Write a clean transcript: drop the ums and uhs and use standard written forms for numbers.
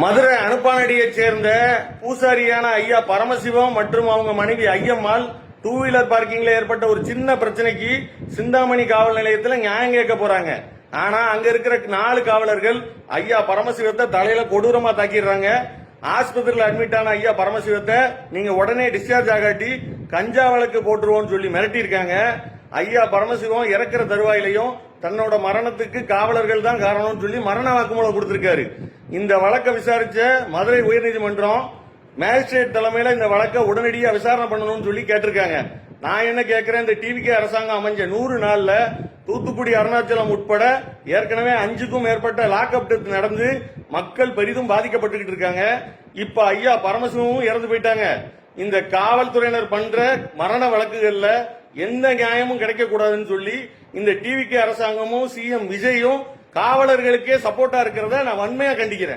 மதுரை அனுப்பானடியைச் சேர்ந்த பூசாரியான ஐயா பரமசிவம் மற்றும் அவங்க மனைவி ஐயம்மாள் டூ வீலர் பார்க்கிங்ல ஏற்பட்ட ஒரு சின்ன பிரச்சனைக்கு சிந்தாமணி காவல் நிலையத்தில் நியாயம் கேட்க போறாங்க. ஆனா அங்க இருக்கிற 4 காவலர்கள் ஐயா பரமசிவத்தை தலையில கொடூரமா தாக்கிடுறாங்க. ஆஸ்பத்திரியில் அட்மிட் ஆன ஐயா பரமசிவத்தை நீங்க உடனே டிஸ்சார்ஜ் ஆகாட்டி கஞ்சா வழக்கு போட்டுருவோம்னு சொல்லி மிரட்டி இருக்காங்க. ஐயா பரமசிவம் இறக்குற தருவாயிலையும் தன்னோட மரணத்துக்கு காவலர்கள் தான் காரணம்னு சொல்லி மரண வாக்குமூலம் கொடுத்திருக்காரு. இந்த வழக்கை விசாரிச்ச மதுரை உயர்நீதிமன்றம் மேஜிஸ்ட்ரேட் தலைமையில இந்த வழக்கை உடனடியாக விசாரணை பண்ணணும்னு சொல்லி கேட்டிருக்காங்க. நான் என்ன கேட்கிறேன், இந்த டிவிகே அரசாங்கம் அமைஞ்ச 100 நாள்ல தூத்துக்குடி அருணாச்சலம் உட்பட ஏற்கனவே 5க்கும் மேற்பட்ட லாக்அப் டெத் நடந்து மக்கள் பெரிதும் பாதிக்கப்பட்டுக்கிட்டு இருக்காங்க. இப்ப ஐயா பரமசிவமும் இறந்து போயிட்டாங்க. இந்த காவல்துறையினர் பண்ற மரண வழக்குகள்ல எந்த நியாயமும் கிடைக்க கூடாதுன்னு சொல்லி இந்த டிவிகே அரசாங்கமும் சிஎம் விஜயும் காவலர்களுக்கே சப்போர்ட்டா இருக்கிறத நான் வன்மையா கண்டிக்கிறேன்.